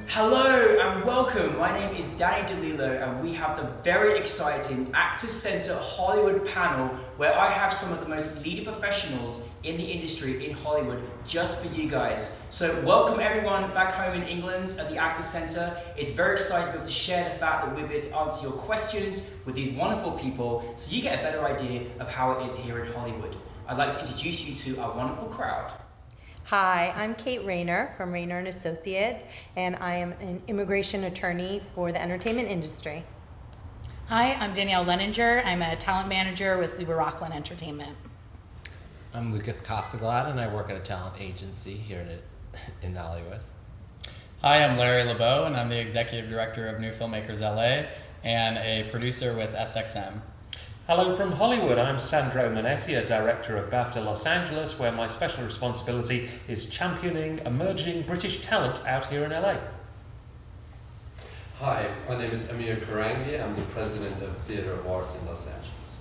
Hello and welcome. My name is Lilo and we have the very exciting Actors Centre Hollywood panel where I have some of the most leading professionals in the industry in Hollywood just for you guys. So welcome everyone back home in England at the Actors Centre. It's very exciting to be able to share the fact that we'll be able to answer your questions with these wonderful people so you get a better idea of how it is here in Hollywood. I'd like to introduce you to our wonderful crowd. Hi, I'm Kate Raynor from Raynor & Associates, and I am an immigration attorney for the entertainment industry. Hi, I'm Danielle Lenninger. I'm a talent manager with Laboe Entertainment. I'm Lucas Kosoglad, and I work at a talent agency here in Hollywood. Hi, I'm Larry Laboe, and I'm the executive director of New Filmmakers LA and a producer with SXM. Hello from Hollywood, I'm Sandro Manetti, a director of BAFTA Los Angeles, where my special responsibility is championing emerging British talent out here in LA. Hi, my name is Amir Korangy. I'm the president of Theatre of Arts in Los Angeles.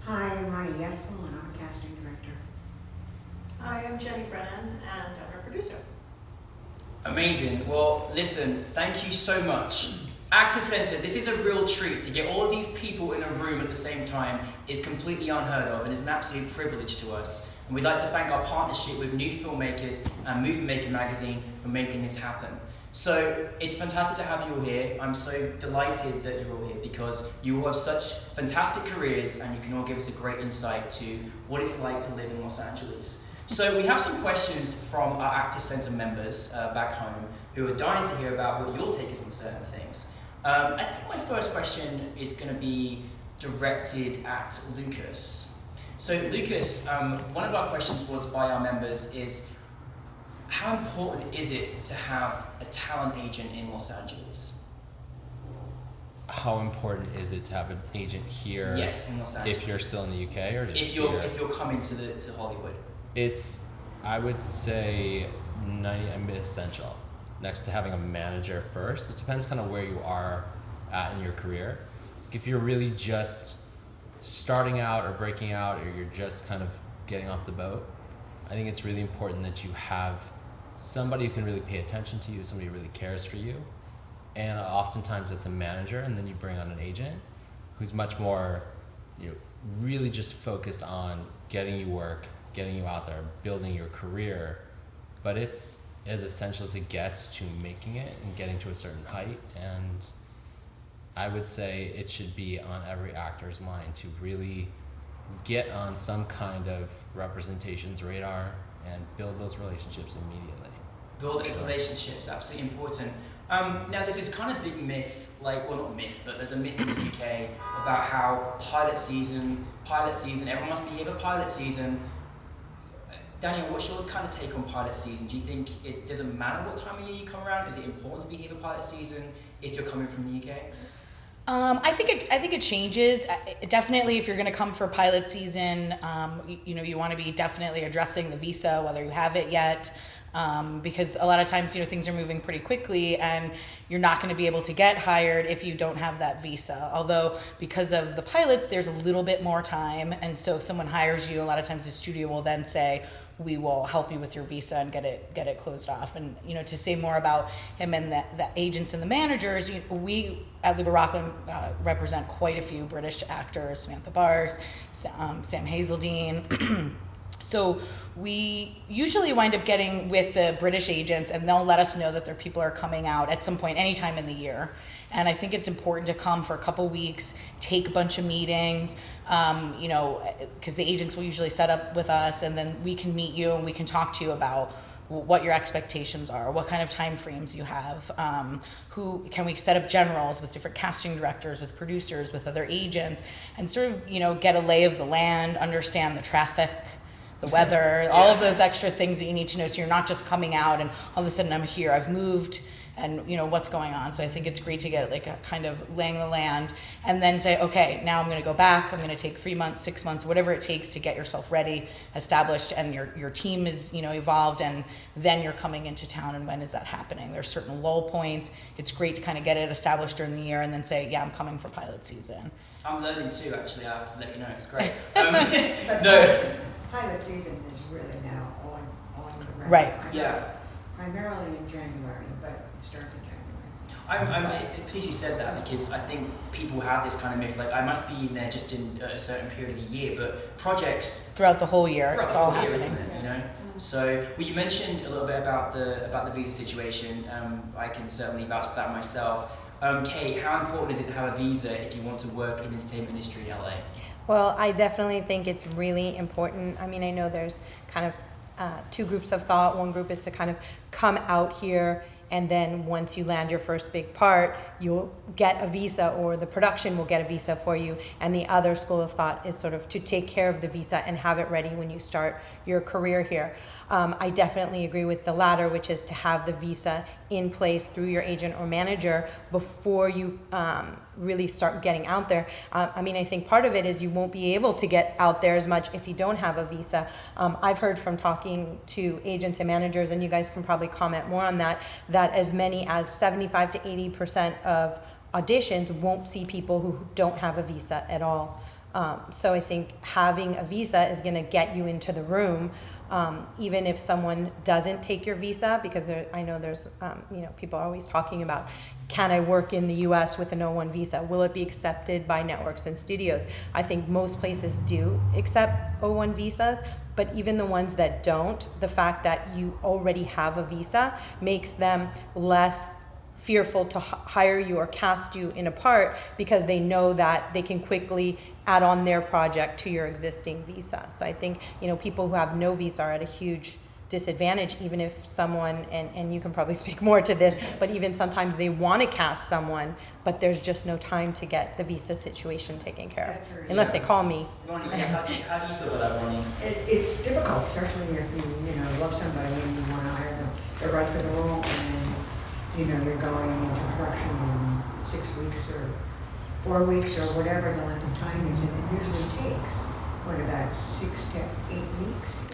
Hi, I'm Ronnie Yeskel, and I'm a casting director. Hi, I'm Jenny Brennan, and I'm a producer. Amazing. Well, listen, thank you so much. Actors Centre, this is a real treat. To get all of these people in a room at the same time is completely unheard of and is an absolute privilege to us. And we'd like to thank our partnership with New Filmmakers and Movie Maker magazine for making this happen. So it's fantastic to have you all here. I'm so delighted that you're all here because you all have such fantastic careers and you can all give us a great insight to what it's like to live in Los Angeles. So we have some questions from our Actors Centre members back home who are dying to hear about what your take is on certain things. I think my first question is going to be directed at Lucas. So Lucas, one of our questions was by our members is, how important is it to have a talent agent in Los Angeles? How important is it to have an agent here? Yes, in Los Angeles. If you're still in the UK or just if you're coming to Hollywood? It's, I would say, essential. Next to having a manager first. It depends kind of where you are at in your career. If you're really just starting out or breaking out or you're just kind of getting off the boat, I think it's really important that you have somebody who can really pay attention to you, somebody who really cares for you. And oftentimes it's a manager, and then you bring on an agent who's much more, really just focused on getting you work, getting you out there, building your career. But it's as essential as it gets to making it and getting to a certain height, and I would say it should be on every actor's mind to really get on some kind of representations radar and build those relationships immediately. Build those relationships, absolutely important. Now there's this kind of big myth, not myth, but there's a myth in the UK about how pilot season, everyone must be here for pilot season. Danielle, what's your kind of take on pilot season? Do you think it doesn't matter what time of year you come around? Is it important to be here for pilot season if you're coming from the UK? I think it changes. Definitely, if you're going to come for pilot season, you want to be definitely addressing the visa, whether you have it yet, because a lot of times things are moving pretty quickly, and you're not going to be able to get hired if you don't have that visa. Although because of the pilots, there's a little bit more time, and so if someone hires you, a lot of times the studio will then say, we will help you with your visa and get it closed off. And to say more about him and the agents and the managers, we at Laboe represent quite a few British actors, Samantha Bars, Sam Hazeldine. So we usually wind up getting with the British agents, and they'll let us know that their people are coming out at some point, anytime in the year. And I think it's important to come for a couple weeks, take a bunch of meetings, because the agents will usually set up with us, and then we can meet you and we can talk to you about what your expectations are, what kind of time frames you have, who can we set up generals with different casting directors, with producers, with other agents, and sort of get a lay of the land, understand the traffic, the weather, all of those extra things that you need to know, so you're not just coming out and all of a sudden I'm here, I've moved, and what's going on. So I think it's great to get like a kind of laying the land, and then say, okay, now I'm going to go back. I'm going to take 3 months, 6 months, whatever it takes to get yourself ready, established, and your team is evolved, and then you're coming into town. And when is that happening? There's certain lull points. It's great to kind of get it established during the year, and then say, yeah, I'm coming for pilot season. I'm learning too, actually. I have to let you know, it's great. Pilot season is really now on the ground. Right. Yeah. Primarily in January, but it starts in January. I'm pleased you said that, because I think people have this kind of myth, like I must be in there just in a certain period of the year, but projects Throughout the whole year, throughout it's the all whole year, happening. isn't it? So, well, you mentioned a little bit about the visa situation. I can certainly vouch for that myself. Kate, how important is it to have a visa if you want to work in the entertainment industry in LA? Well, I definitely think it's really important. I mean, I know there's kind of two groups of thought. One group is to kind of come out here, and then once you land your first big part, you'll get a visa, or the production will get a visa for you. And the other school of thought is sort of to take care of the visa and have it ready when you start your career here. I definitely agree with the latter, which is to have the visa in place through your agent or manager before you really start getting out there. I mean, I think part of it is you won't be able to get out there as much if you don't have a visa. I've heard from talking to agents and managers, and you guys can probably comment more on that, that as many as 75 to 80% of auditions won't see people who don't have a visa at all. So I think having a visa is going to get you into the room, even if someone doesn't take your visa, because I know there's, people are always talking about, can I work in the U.S. with an O1 visa? Will it be accepted by networks and studios? I think most places do accept O1 visas, but even the ones that don't, the fact that you already have a visa makes them less fearful to hire you or cast you in a part, because they know that they can quickly add on their project to your existing visa. So I think, people who have no visa are at a huge disadvantage, even if someone, and you can probably speak more to this, but even sometimes they want to cast someone, but there's just no time to get the visa situation taken care That's of, very unless true. they call me. Ronnie, how do you feel about that, Ronnie? It's difficult, especially if you love somebody and you want to hire them. They're right for the role, and then, you're going into production in 6 weeks or 4 weeks or whatever the length of time is, and it usually takes, about 6 to 8 weeks?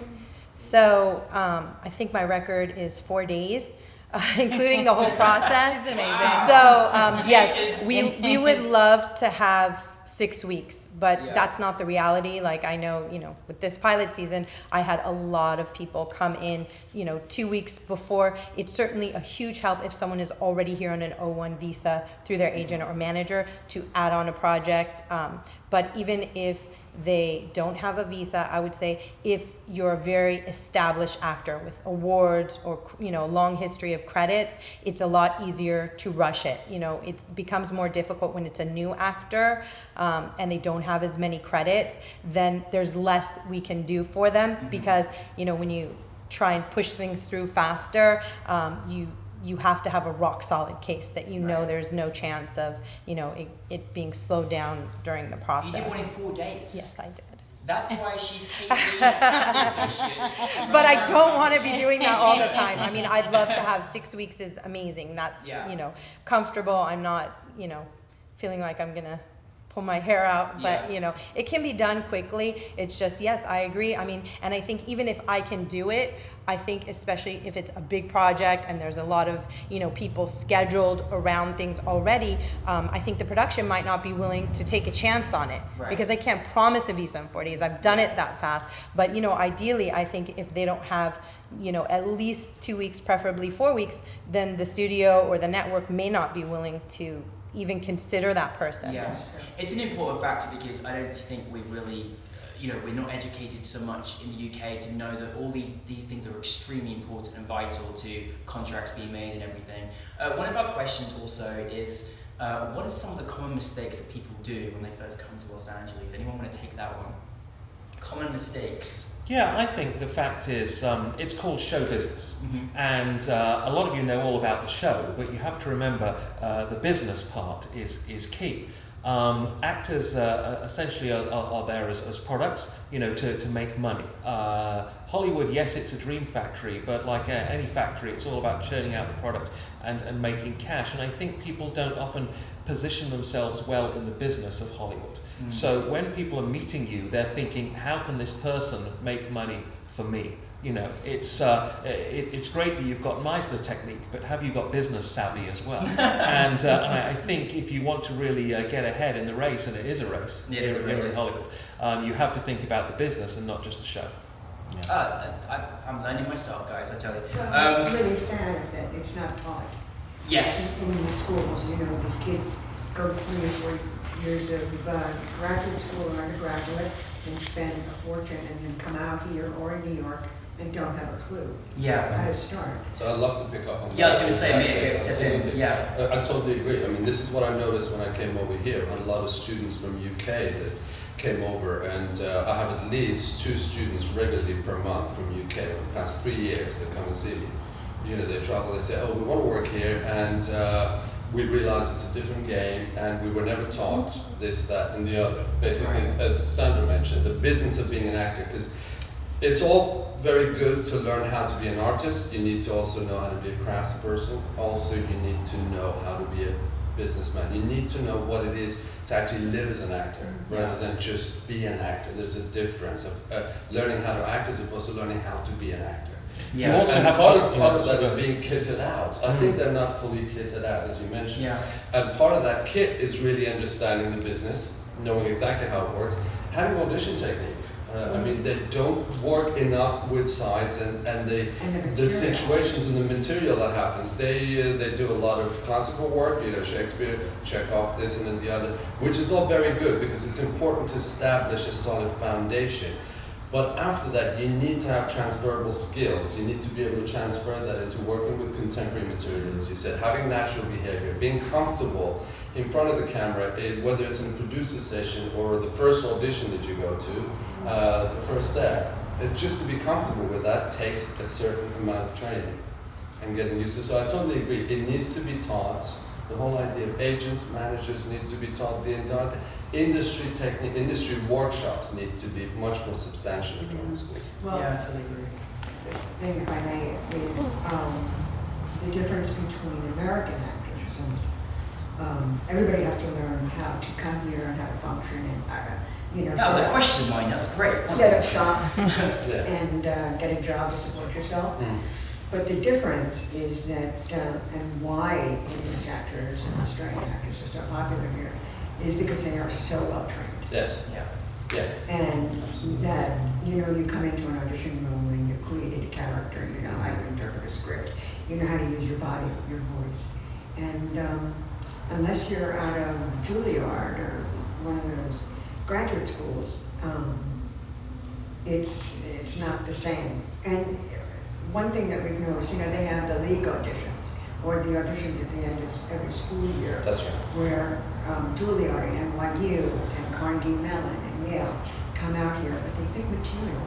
So I think my record is 4 days, including the whole process. She's amazing. So yes, we would love to have 6 weeks, but Yeah. that's not the reality. Like I know, with this pilot season, I had a lot of people come in, 2 weeks before. It's certainly a huge help if someone is already here on an O1 visa through their agent or manager to add on a project. But even if they don't have a visa, I would say if you're a very established actor with awards or long history of credits, it's a lot easier to rush it. It becomes more difficult when it's a new actor and they don't have as many credits. Then there's less we can do for them, because when you try and push things through faster, you have to have a rock solid case that Right. there's no chance of it being slowed down during the process. You did one in 4 days. Yes, I did. That's why she's Kate. But I don't want to be doing that all the time. I mean, I'd love to have 6 weeks is amazing. That's, Yeah. comfortable. I'm not, feeling like I'm going to pull my hair out, but Yeah. it can be done quickly. It's just, yes, I agree. I mean, and I think even if I can do it, I think especially if it's a big project and there's a lot of, people scheduled around things already, I think the production might not be willing to take a chance on it. Right. Because I can't promise a visa in 4 days. I've done it that fast. But, ideally, I think if they don't have, at least 2 weeks, preferably 4 weeks, then the studio or the network may not be willing to even consider that person. Yeah, it's an important factor, because I don't think we've really, we're not educated so much in the UK to know that all these things are extremely important and vital to contracts being made and everything. One of our questions also is, what are some of the common mistakes that people do when they first come to Los Angeles? Anyone want to take that one? Common mistakes. Yeah, I think the fact is it's called show business. Mm-hmm. And a lot of you know all about the show, but you have to remember the business part is key. Actors essentially are there as products, to make money. Hollywood, yes, it's a dream factory, but like any factory, it's all about churning out the product and making cash. And I think people don't often position themselves well in the business of Hollywood. So when people are meeting you, they're thinking, how can this person make money for me? It's great that you've got Meisner technique, but have you got business savvy as well? And I think if you want to really get ahead in the race, and it is a race here in Hollywood, you have to think about the business and not just the show. I'm learning myself, guys, I tell you. What's really sad is that it's not taught. Yes. In the schools, these kids go 3 or 4 years of graduate school or undergraduate and spend a fortune and then come out here or in New York and don't have a clue how to start. So I'd love to pick up on that. Yeah, I was going to say, Amir, yeah. I totally agree. I mean, this is what I noticed when I came over here. A lot of students from UK that came over, and I have at least 2 students regularly per month from UK for the past 3 years that come and see me. They travel, they say, oh, we want to work here, and we realize it's a different game, and we were never taught this, that, and the other. Basically, as Sandro mentioned, the business of being an actor, because it's all very good to learn how to be an artist. You need to also know how to be a craftsperson. Also, you need to know how to be a businessman. You need to know what it is to actually live as an actor, rather than just be an actor. There's a difference of learning how to act as opposed to learning how to be an actor. Yeah. You also have part of that is being kitted out. I think they're not fully kitted out, as you mentioned. Yeah. And part of that kit is really understanding the business, knowing exactly how it works, having audition technique. I mean, they don't work enough with sides and the situations and the material that happens. They do a lot of classical work, Shakespeare, Chekhov, this and then the other, which is all very good because it's important to establish a solid foundation. But after that, you need to have transferable skills. You need to be able to transfer that into working with contemporary material, as you said, having natural behavior, being comfortable in front of the camera, whether it's in a producer session or the first audition that you go to, the first step. Just to be comfortable with that takes a certain amount of training and getting used to. So I totally agree. It needs to be taught. The whole idea of agents, managers need to be taught. The entire industry technique, industry workshops need to be much more substantial in drama schools. Well, Yeah, I totally agree. the thing, if I may, is the difference between American actors and everybody has to learn how to come here and how to function and That was a question of mine, that was great. set up shop and get a job to support yourself. But the difference is that, and why English actors and Australian actors are so popular here, is because they are so well trained. Yes. Yeah. And that, you come into an audition room and you've created a character, you know how to interpret a script, you know how to use your body, your voice. And unless you're out of Juilliard or one of those graduate schools, it's not the same. And one thing that we've noticed, they have the league auditions, or the auditions at the end of every school year. That's right. Where Juilliard and NYU and Carnegie Mellon and Yale come out here, but they pick material.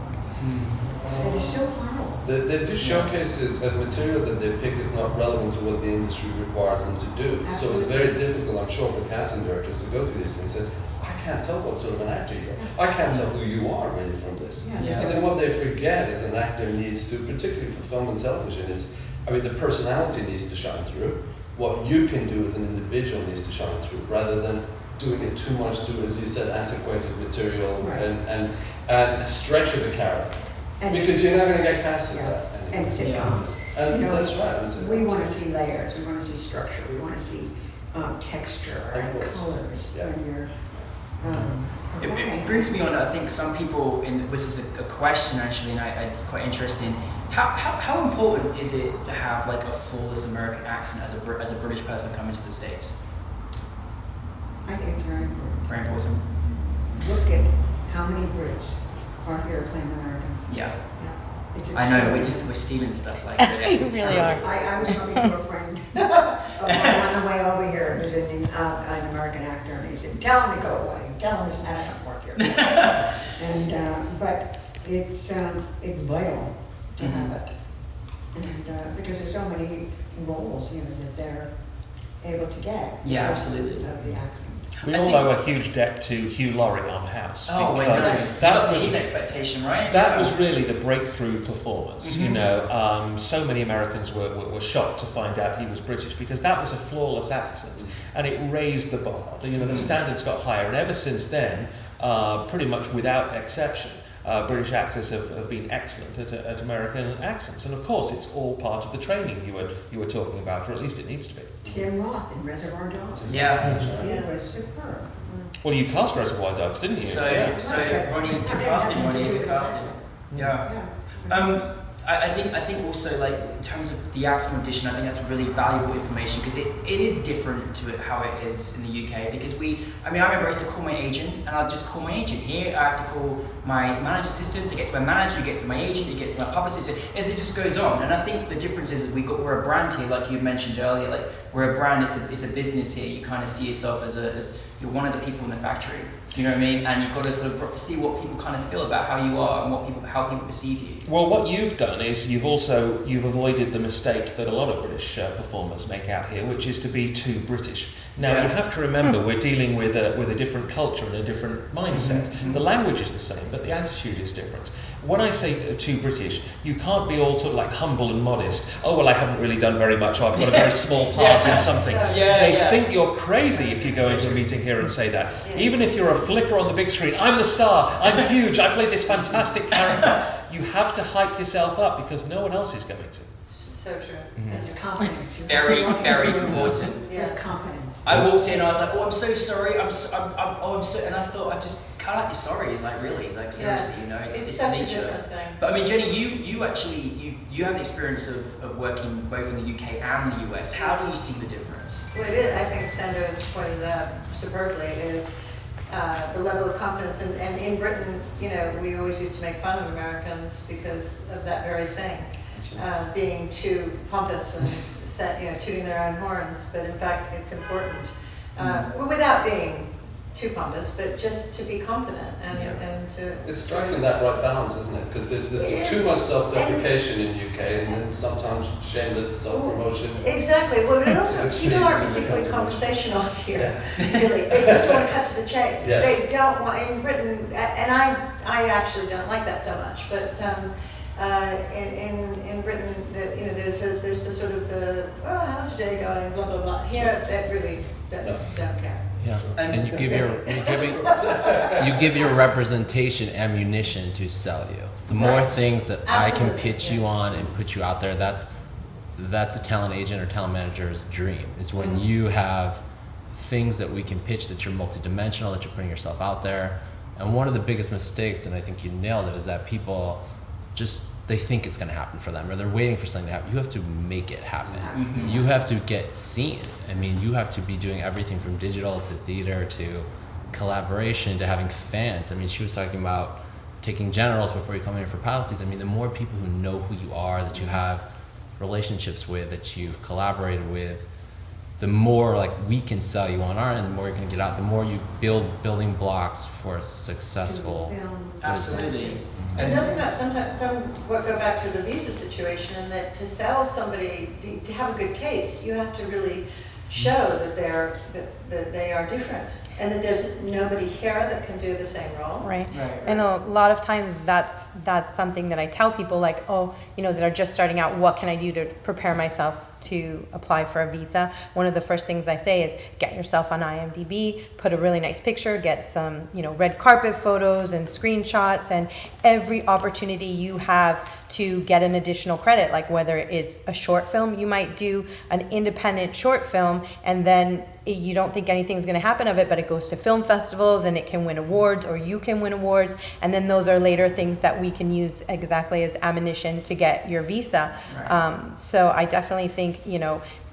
That is so horrible. They do showcases, and material that they pick is not relevant to what the industry requires them to do. Absolutely. So it's very difficult, I'm sure, for casting directors to go to these things and say, I can't tell what sort of an actor you are. I can't tell who you are really from this. Yeah. And then what they forget is an actor needs to, particularly for film and television, the personality needs to shine through. What you can do as an individual needs to shine through, rather than doing it too much to, as you said, antiquated material and stretch of the character. Because you're not going to get past that. And sitcoms. And that's right. We want to see layers, we want to see structure, we want to see texture and colors when you're performing. It brings me on, I think some people, which is a question actually, and it's quite interesting. How important is it to have like a flawless American accent as a British person coming to the States? I think it's very important. Very important. Look at how many Brits are here playing Americans. Yeah. It's I know, we're stealing stuff like that. You really are. I was talking to a friend of mine on the way over here who's an American actor, and he said, tell him to go away. Tell him there's not enough work here. But it's vital to have it. And because there's so many roles, that they're able to get. Yeah, absolutely. Of the accent. We all owe a huge debt to Hugh Laurie on House. Oh, wait, because that was his expectation, right? That was really the breakthrough performance. You know, so many Americans were shocked to find out he was British because that was a flawless accent, and it raised the bar. The standards got higher, and ever since then, pretty much without exception, British actors have been excellent at American accents, and of course, it's all part of the training you were talking about, or at least it needs to be. Tim Roth in Reservoir Dogs. Yeah. It was superb. Well, you cast Reservoir Dogs, didn't you? So Ronnie, good casting. Yeah. Yeah. I think also, like, in terms of the acting audition, I think that's really valuable information because it is different to how it is in the UK because I remember I used to call my agent and I'd just call my agent. Here I have to call my manager assistant to get to my manager, it gets to my agent, it gets to my publicist, as it just goes on. And I think the difference is that we're a brand here, like you mentioned earlier, like we're a brand, it's a business here. You kind of see yourself as you're one of the people in the factory. You know what I mean? And you've got to sort of see what people kind of feel about how you are and how people perceive you. Well, what you've done is you've avoided the mistake that a lot of British performers make out here, which is to be too British. Now, you have to remember we're dealing with a different culture and a different mindset. The language is the same, but the attitude is different. When I say too British, you can't be all sort of like humble and modest. Oh, well, I haven't really done very much, or I've got a very small part in something. They think you're crazy if you go into a meeting here and say that. Even if you're a flicker on the big screen, I'm the star, I'm huge, I played this fantastic character. You have to hype yourself up because no one else is going to. So true. It's confidence. Very, very important. Yeah, confidence. I walked in, I was like, oh, I'm so sorry, I'm so, and I thought, I just can't like your sorry. It's like, really, like seriously, it's such nature. a different thing. But I mean, Jenny, you actually have the experience of working both in the UK and the US. How do you see the difference? Well, it is. I think Sandro has pointed out superbly is the level of confidence, and in Britain, we always used to make fun of Americans because of that very thing. Being too pompous and tooting their own horns, but in fact it's important without being too pompous, but just to be confident and to. It's striking that right balance, isn't it? Because there's too much self-deprecation in UK, and then sometimes shameless self-promotion. Exactly. Well, but also people aren't particularly conversational here. Really, they just want to cut to the chase. They don't want in Britain, and I actually don't like that so much, but. In Britain, there's the sort of how's your day going, blah blah blah. Here, that really don't care. Yeah, and you give your representation ammunition to sell you. The more things that I can pitch you on and put you out there, that's a talent agent or talent manager's dream. Is when you have things that we can pitch that you're multidimensional, that you're putting yourself out there. And one of the biggest mistakes, and I think you nailed it, is that people they think it's going to happen for them, or they're waiting for something to happen. You have to make it happen. You have to get seen. I mean, you have to be doing everything from digital to theater to collaboration to having fans. I mean, she was talking about taking generals before you come in for pilot season. I mean, the more people who know who you are, that you have relationships with, that you've collaborated with, the more like we can sell you on our end, the more you're going to get out, the more you building blocks for a successful business. Absolutely. And doesn't that somewhat go back to the visa situation, and that to sell somebody, to have a good case, you have to really show that they are different, and that there's nobody here that can do the same role. Right. And a lot of times that's something that I tell people, like, that are just starting out, what can I do to prepare myself to apply for a visa? One of the first things I say is get yourself on IMDb, put a really nice picture, get some, red carpet photos and screenshots, and every opportunity you have to get an additional credit, like whether it's a short film, you might do an independent short film, and then you don't think anything's going to happen of it, but it goes to film festivals and it can win awards, or you can win awards, and then those are later things that we can use exactly as ammunition to get your visa. Right. So I definitely think,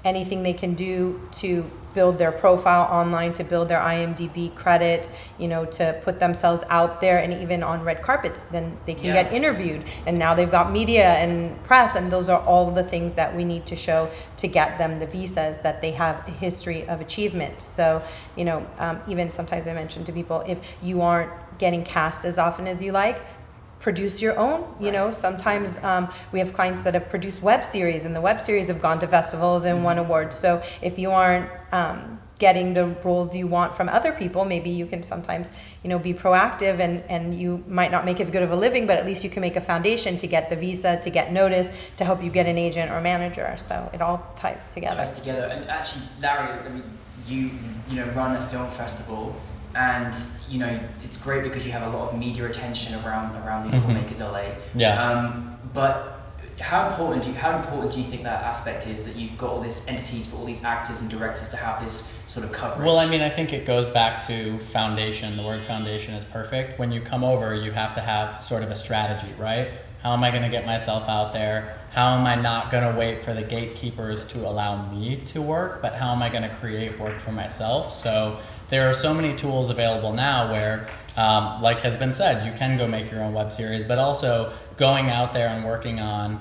anything they can do to build their profile online, to build their IMDb credits, to put themselves out there, and even on red carpets, then they can get interviewed. And now they've got media and press, and those are all the things that we need to show to get them the visas, that they have a history of achievement. So, even sometimes I mention to people, if you aren't getting cast as often as you like, produce your own. Sometimes we have clients that have produced web series, and the web series have gone to festivals and won awards. So if you aren't getting the roles you want from other people. Maybe you can sometimes, be proactive and you might not make as good of a living, but at least you can make a foundation to get the visa, to get notice, to help you get an agent or manager. So it all ties together. And actually, Larry, I mean, you run a film festival, and it's great because you have a lot of media attention around the filmmakers LA. Yeah. But how important do you think that aspect is, that you've got all these entities for all these actors and directors to have this sort of coverage? Well, I mean, I think it goes back to foundation. The word foundation is perfect. When you come over, you have to have sort of a strategy, right? How am I going to get myself out there? How am I not going to wait for the gatekeepers to allow me to work, but how am I going to create work for myself? So there are so many tools available now where, like has been said, you can go make your own web series, but also going out there and working on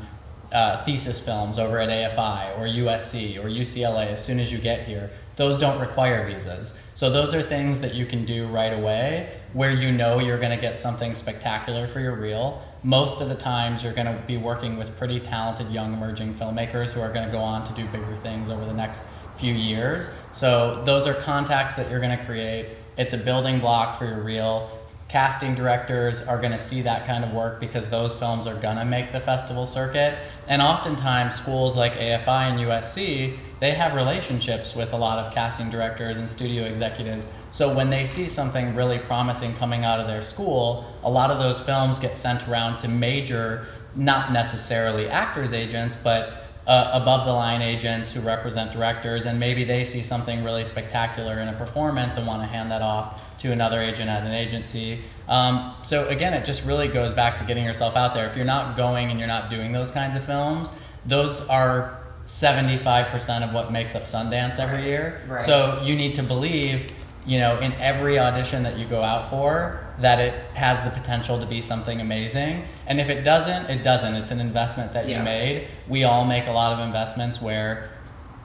thesis films over at AFI or USC or UCLA as soon as you get here. Those don't require visas. So those are things that you can do right away where you're going to get something spectacular for your reel. Most of the times you're going to be working with pretty talented young emerging filmmakers who are going to go on to do bigger things over the next few years. So those are contacts that you're going to create. It's a building block for your reel. Casting directors are going to see that kind of work because those films are going to make the festival circuit. And oftentimes schools like AFI and USC, they have relationships with a lot of casting directors and studio executives. So when they see something really promising coming out of their school, a lot of those films get sent around to major, not necessarily actors agents, but above the line agents who represent directors, and maybe they see something really spectacular in a performance and want to hand that off to another agent at an agency. So again, it just really goes back to getting yourself out there. If you're not going and you're not doing those kinds of films, those are 75% of what makes up Sundance every year. Right. So you need to believe, in every audition that you go out for, that it has the potential to be something amazing. And if it doesn't, it doesn't. It's an investment that you made. We all make a lot of investments where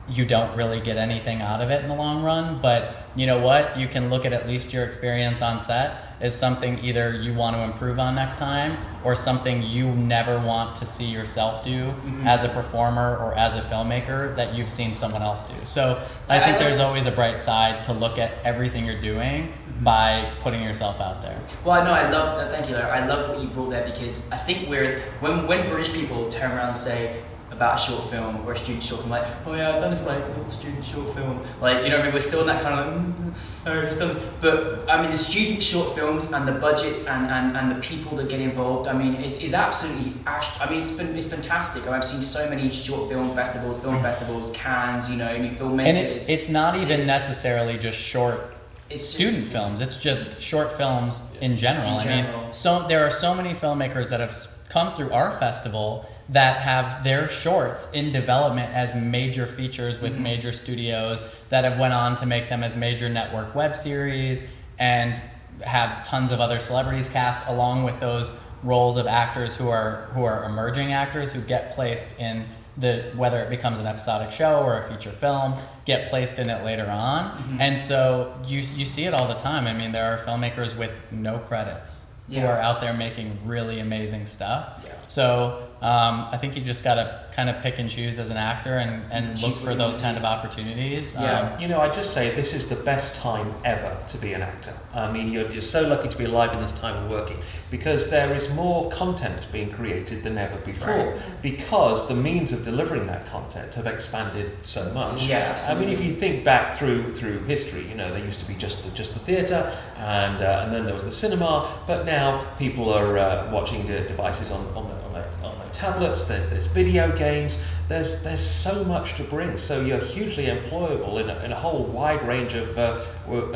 you don't really get anything out of it in the long run, but you know what? You can look at least your experience on set as something either you want to improve on next time or something you never want to see yourself do as a performer or as a filmmaker that you've seen someone else do. So I think there's always a bright side to look at everything you're doing by putting yourself out there. Well, no, I love that. Thank you, Larry. I love what you brought there, because I think when British people turn around and say about a short film or a student short film, like, oh yeah, I've done this little student short film, we're still in that kind of just done this. But I mean, the student short films and the budgets and the people that get involved, I mean, is absolutely, it's fantastic. I've seen so many short film festivals, Cannes, new filmmakers. And it's not even necessarily just short student films. It's just short films in general. I mean, so there are so many filmmakers that have come through our festival that have their shorts in development as major features with major studios that have went on to make them as major network web series and have tons of other celebrities cast along with those roles of actors who are emerging actors who get placed in whether it becomes an episodic show or a feature film, get placed in it later on. And so you see it all the time. I mean, there are filmmakers with no credits who are out there making really amazing stuff. So I think you just got to kind of pick and choose as an actor and look for those kind of opportunities. I'd just say this is the best time ever to be an actor. I mean, you're so lucky to be alive in this time of working, because there is more content being created than ever before, because the means of delivering that content have expanded so much. Yeah, absolutely. I mean, if you think back through history, there used to be just the theatre, and then there was the cinema, but now people are watching the devices on their tablets. There's video games. There's so much to bring. So you're hugely employable in a whole wide range of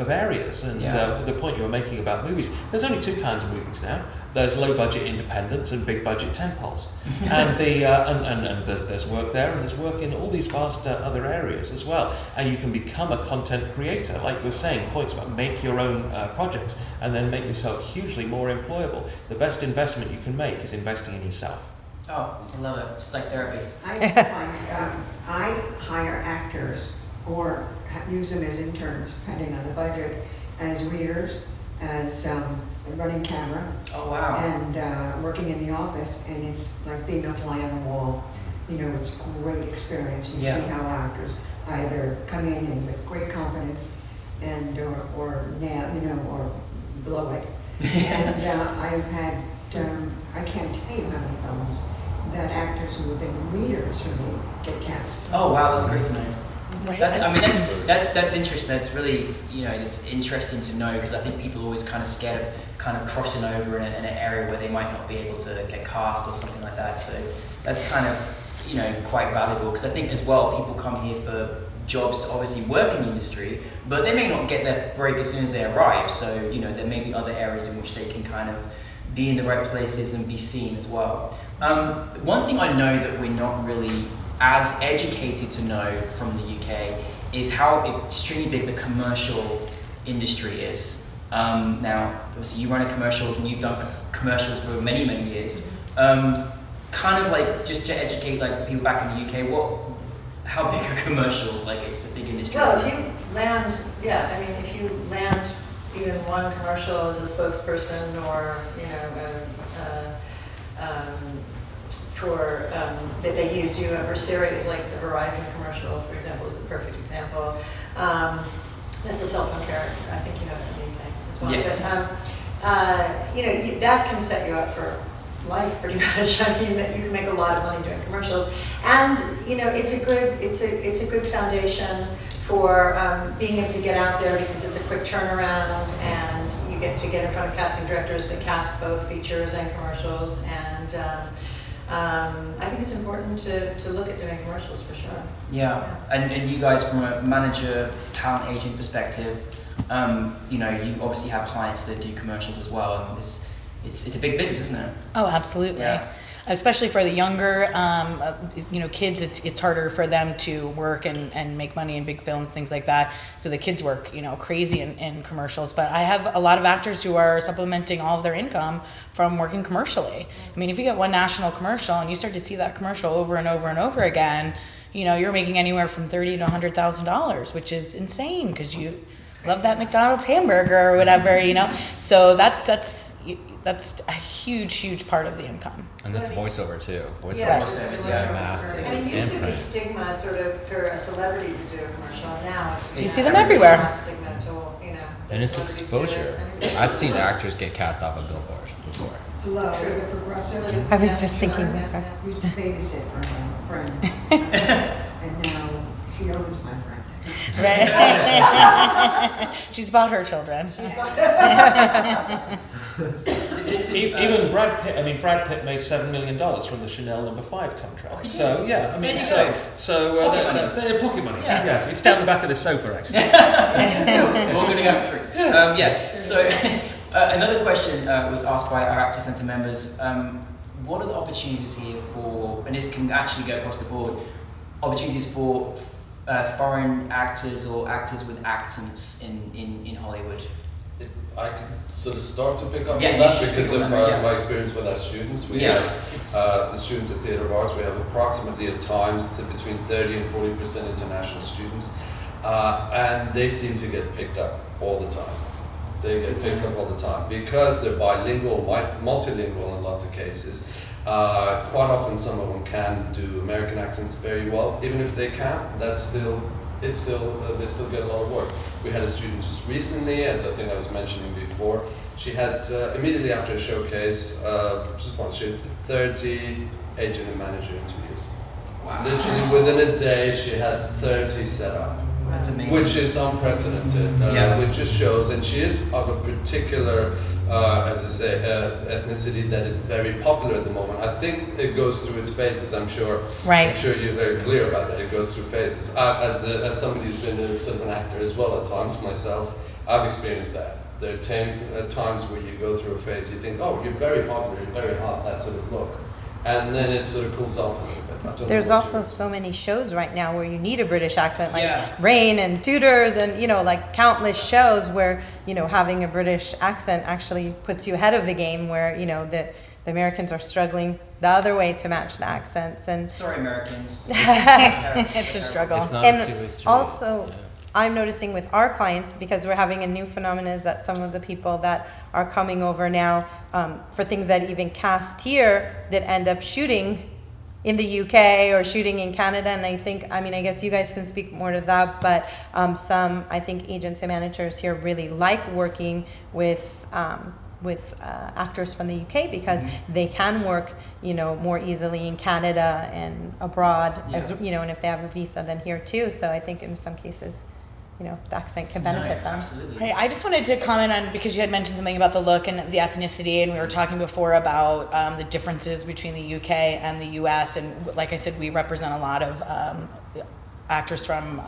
areas. And the point you were making about movies, there's only two kinds of movies now. There's low budget independents and big budget tentpoles, and there's work there, and there's work in all these vast other areas as well. And you can become a content creator, like we were saying, points about make your own projects, and then make yourself hugely more employable. The best investment you can make is investing in yourself. Oh, I love it. It's like therapy. I hire actors or use them as interns, depending on the budget, as readers, as running camera. Oh, wow. And working in the office, and it's like being a fly on the wall. It's a great experience. You see how actors either come in and with great confidence and or nail, or blow it. And I've had, I can't tell you how many films that actors who have been readers for me get cast. Oh wow, that's great to know. Right. That's interesting. That's really, it's interesting to know, because I think people are always kind of scared of kind of crossing over in an area where they might not be able to get cast or something like that. So that's kind of, quite valuable, because I think as well people come here for jobs to obviously work in the industry, but they may not get their break as soon as they arrive. So there may be other areas in which they can kind of be in the right places and be seen as well. One thing I know that we're not really as educated to know from the UK is how extremely big the commercial industry is. Now, obviously you run a commercials and you've done commercials for many, many years. Kind of like, just to educate like the people back in the UK, how big are commercials? Like, it's a big industry. Well, if you land, if you land even one commercial as a spokesperson, or that they use you over series, like the Verizon commercial, for example, is the perfect example. That's a cell phone carrier. I think you have it in the UK as well. Yeah. But that can set you up for life pretty much. I mean, that you can make a lot of money doing commercials, and it's a good foundation for being able to get out there, because it's a quick turnaround, and you get to get in front of casting directors that cast both features and commercials. And I think it's important to look at doing commercials for sure. Yeah. And you guys, from a manager, talent agent perspective, you obviously have clients that do commercials as well, and it's a big business, isn't it? Oh, absolutely. Yeah. Especially for the younger, kids, it's harder for them to work and make money in big films, things like that. So the kids work, crazy in commercials. But I have a lot of actors who are supplementing all of their income from working commercially. I mean, if you get one national commercial and you start to see that commercial over and over and over again, you're making anywhere from $30,000 to $100,000, which is insane, because you love that McDonald's hamburger or whatever, So that's a huge part of the income. And that's voiceover too. Voiceover Yes. is Yeah. massive. And it used to be Imprint. stigma, sort of, for a celebrity to do a commercial, and now it's You see them everywhere. It's not stigma to, And it's celebrities do it. exposure. And I've seen actors get cast off a billboard before. Flo, the progressive. I was just thinking Jones that. used to babysit for a friend, and now she owns my friend. Right? She's about her children. This is, Even Brad Pitt. I mean, Brad Pitt made $7 million from the Chanel No. 5 contract. So yeah, I mean, There you Pocket money. they're pocket money. Yeah. Yes, it's down the back of the sofa actually. we're going to go for drinks. So another question was asked by our Actor Centre members. What are the opportunities here for, and this can actually go across the board, opportunities for foreign actors or actors with accents in Hollywood? I could sort of start to pick up Yeah, on you that should because pick of up on that, my experience with our students. We Yeah. have the students at Theatre of Arts. We have approximately at times between 30 and 40% international students, and they seem to get picked up all the time. They get picked up all the time because they're bilingual, multilingual in lots of cases. Quite often, some of them can do American accents very well. Even if they can't, they still get a lot of work. We had a student just recently, as I think I was mentioning before. She had immediately after a showcase, she had 30 agent and manager interviews. Wow. Literally within a day, she had 30 set up. That's amazing. Which is unprecedented, which just shows, and she is of a particular, as I say, ethnicity that is very popular at the moment. I think it goes through its phases. I'm sure. Right. I'm sure you're very clear about that. It goes through phases. As somebody who's been sort of an actor as well at times myself, I've experienced that. There are times where you go through a phase. You think, oh, you're very popular, you're very hot, that sort of look, and then it sort of cools off a little bit. There's also so many shows right now where you need a British accent, like Yeah. Rain and Tutors, and like countless shows where having a British accent actually puts you ahead of the game. Where the Americans are struggling the other way to match the accents, and Sorry, Americans. It's a struggle. It's not a and two-way street. also. Yeah. I'm noticing with our clients, because we're having a new phenomenon, is that some of the people that are coming over now for things that even cast here that end up shooting in the UK or shooting in Canada. And I think, I mean, I guess you guys can speak more to that, but some, I think, agents and managers here really like working with actors from the UK because they can work, you know, more easily in Canada and abroad, as you know, and if they have a visa, then here too. So I think in some cases, you know, the accent can benefit them. Absolutely. Right, I just wanted to comment on, because you had mentioned something about the look and the ethnicity, and we were talking before about the differences between the UK and the US, and like I said, we represent a lot of actors from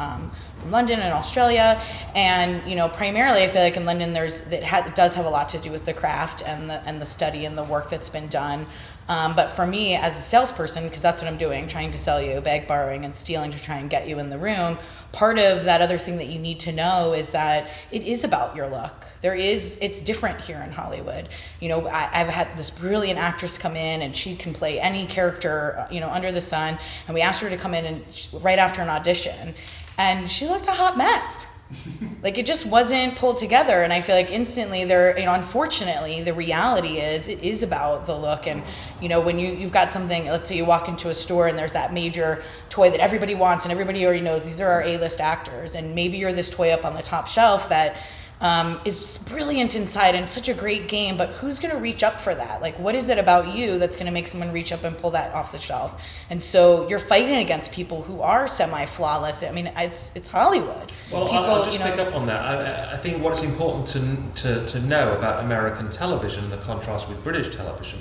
London and Australia, and you know, primarily I feel like in London it does have a lot to do with the craft and the study and the work that's been done. But for me as a salesperson, because that's what I'm doing, trying to sell you, beg, borrowing, and stealing to try and get you in the room, part of that other thing that you need to know is that it is about your look. It's different here in Hollywood. You know, I've had this brilliant actress come in and she can play any character, you know, under the sun. And we asked her to come in and right after an audition, and she looked a hot mess. Like it just wasn't pulled together, and I feel like instantly unfortunately the reality is it is about the look. And you know, when you've got something, let's say you walk into a store and there's that major toy that everybody wants and everybody already knows these are our A-list actors, and maybe you're this toy up on the top shelf that is brilliant inside and such a great game, but who's going to reach up for that? Like, what is it about you that's going to make someone reach up and pull that off the shelf? And so you're fighting against people who are semi-flawless. I mean, it's Hollywood. Well, I'll just pick up on that. I think what's important to know about American television, the contrast with British television.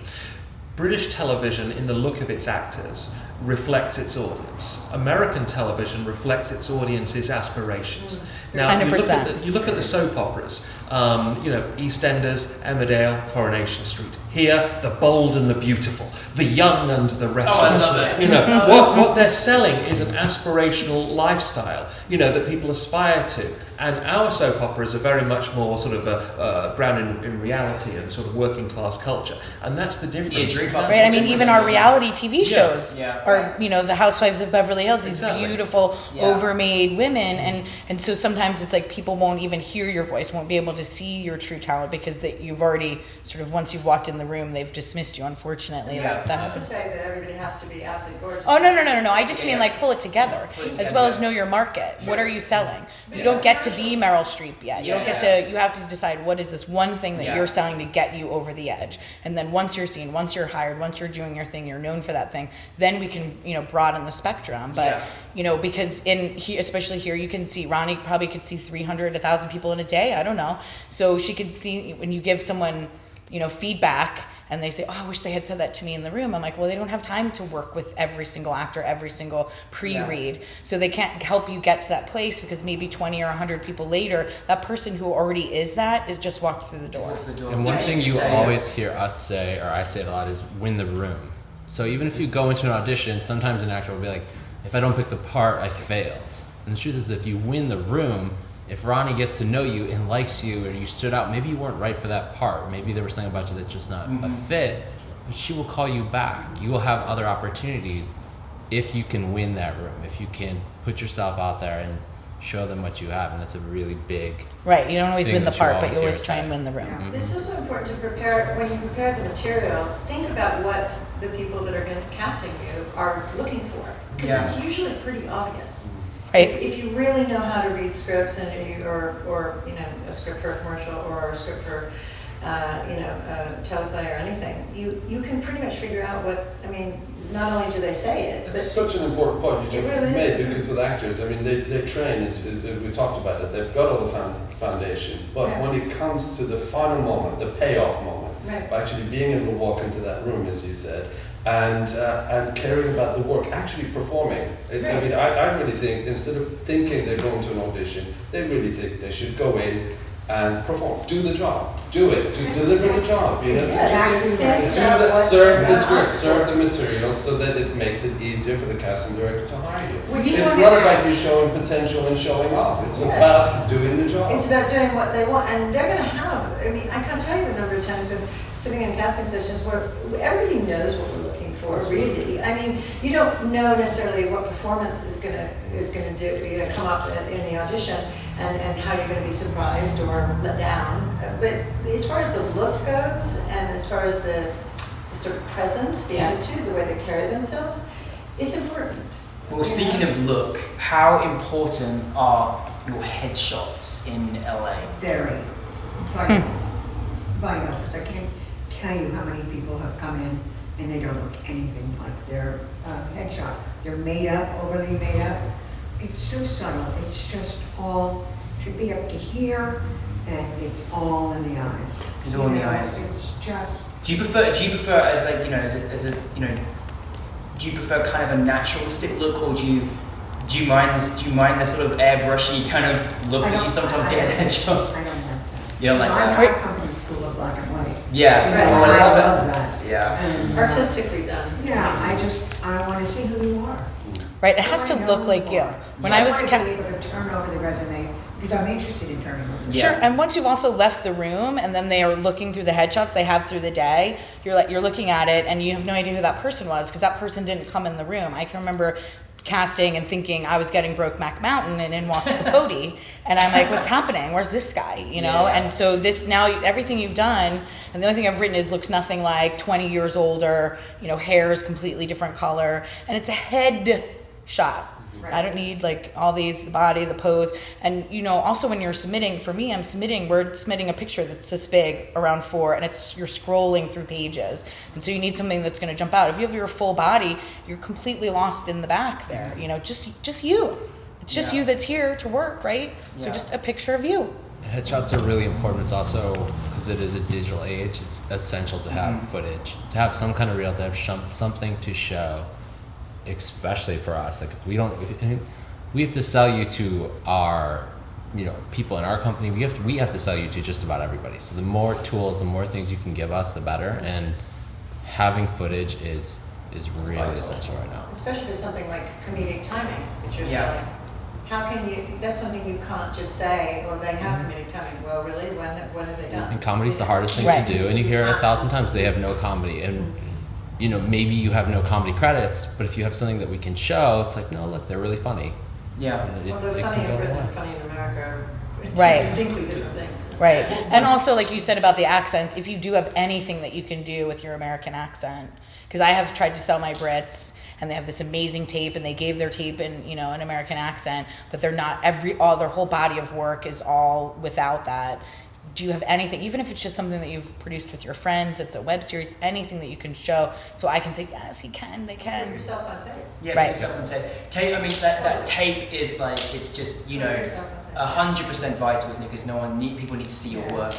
British television, in the look of its actors, reflects its audience. American television reflects its audience's aspirations. Now, you look at the soap operas, you know, EastEnders, Emmerdale, Coronation Street. Here, the bold and the beautiful, the young and the restless. Oh, I love it. You know, what they're selling is an aspirational lifestyle, you know, that people aspire to. And our soap operas are very much more sort of grounded in reality and sort of working class culture. And that's the difference. Right, I mean, even our reality TV shows are, you know, the Housewives of Beverly Hills, these beautiful, overmade women. And so sometimes it's like people won't even hear your voice, won't be able to see your true talent because you've already sort of, once you've walked in the room, they've dismissed you, unfortunately. That's not to say that everybody has to be absolutely gorgeous. Oh, no. I just mean like pull it together, as well as know your market. What are you selling? You don't get to be Meryl Streep yet. You don't get to, you have to decide what is this one thing that you're selling to get you over the edge. And then once you're seen, once you're hired, once you're doing your thing, you're known for that thing, then we can, you know, broaden the spectrum. But, you know, because especially here, you can see, Ronnie probably could see 300, 1,000 people in a day. I don't know. So she could see, when you give someone, you know, feedback, and they say, oh, I wish they had said that to me in the room. I'm like, well, they don't have time to work with every single actor, every single pre-read. So they can't help you get to that place because maybe 20 or 100 people later, that person who already is just walked through the door. And one thing you always hear us say, or I say it a lot, is win the room. So even if you go into an audition, sometimes an actor will be like, if I don't pick the part, I failed. And the truth is, if you win the room, if Ronnie gets to know you and likes you, or you stood out, maybe you weren't right for that part, maybe there was something about you that's just not a fit, but she will call you back. You will have other opportunities if you can win that room, if you can put yourself out there and show them what you have, and that's a really big Right, you don't always thing win the that part, you but you always hear try say. and win the room. Yeah. It's also important to prepare, when you prepare the material, think about what the people that are going to casting you are looking for. Because it's usually pretty obvious. Right. If you really know how to read scripts, or you know, a script for a commercial or a script for you know, a teleplay or anything, you can pretty much figure out what, I mean, not only do they say it, but It's such an important point you just really made, is. because with actors, I mean, they train, as we talked about it, they've got all the foundation, but when it comes to the final moment, the payoff moment, actually being able to walk into that room, as you said, and caring about the work, actually performing. I mean, I really think, instead of thinking they're going to an audition, they really think they should go in and perform, do the job, do it, just deliver the job, you know. Serve the script, serve the material, so that it makes it easier for the casting director to hire you. It's not about you showing potential and showing off, it's about doing the job. It's about doing what they want, and they're going to have, I mean, I can't tell you the number of times when sitting in casting sessions where everybody knows what we're looking for, really. I mean, you don't know necessarily what performance is going to do, you know, come up in the audition, and how you're going to be surprised or let down. But as far as the look goes, and as far as the sort of presence, the attitude, the way they carry themselves, is important. Well, speaking of look, how important are your headshots in LA? Very vital, vital, because I can't tell you how many people have come in and they don't look anything like their headshot. They're made up, overly made up. It's so subtle. It's just all, should be up to here, and it's all in the eyes. It's all in the eyes. It's just. Do you prefer as like, you know, as a you know, do you prefer kind of a naturalistic look, or do you mind this sort of airbrushy kind of look that you sometimes get in headshots? I don't like that. You don't like that? I come from the school of black and white. Yeah. Right. Oh, I love love that. Yeah. And, Artistically done. It's yeah, amazing. I want to see who you are. Right, it has to look like you. When I was want to be able to turn over the resume because I'm interested in turning over. Yeah. Sure, and once you've also left the room and then they are looking through the headshots they have through the day, you're looking at it and you have no idea who that person was because that person didn't come in the room. I can remember casting and thinking I was getting Brokeback Mountain and in walked Capote and I'm like, what's happening? Where's this guy? You know? Yeah. And so this now everything you've done, and the only thing I've written is looks nothing like 20 years older, you know, hair is completely different color, and it's a head shot. Right. I don't need like all these, the body, the pose. And you know, also when you're submitting, for me, we're submitting a picture that's this big, around 4, and you're scrolling through pages. And so you need something that's gonna jump out. If you have your full body, you're completely lost in the back there. You know, just you. It's just you that's here to work, right? So Yeah. just a picture of you. Headshots are really important. It's also, because it is a digital age, it's essential to have footage, to have some kind of reel, to have something to show, especially for us. Like if we have to sell you to our, you know, people in our company. We have to sell you to just about everybody. So the more tools, the more things you can give us, the better. And having footage is really vital. essential right now. Especially for something like comedic timing that you're Yeah. selling. How can you, that's something you can't just say, well, they have comedic timing. Well, really, when have they done? And comedy's the hardest thing Right. to do, and you hear it 1,000 times. They have no comedy, and you know, maybe you have no comedy credits, but if you have something that we can show, it's like, no, look, they're really funny. Yeah. You know, Well, they're it funny can in go Britain away. and funny in America are Right. distinctly different things. Right. And also, like you said about the accents, if you do have anything that you can do with your American accent, because I have tried to sell my Brits, and they have this amazing tape, and they gave their tape in, you know, an American accent, but they're not their whole body of work is all without that. Do you have anything, even if it's just something that you've produced with your friends, it's a web series, anything that you can show, so I can say, yes, they Put can. yourself on tape. Yeah, Right. put yourself on tape. Tape. I mean, that tape is like, it's just, you know, Put yourself on tape. 100% vital, isn't it? Because people need to see your work.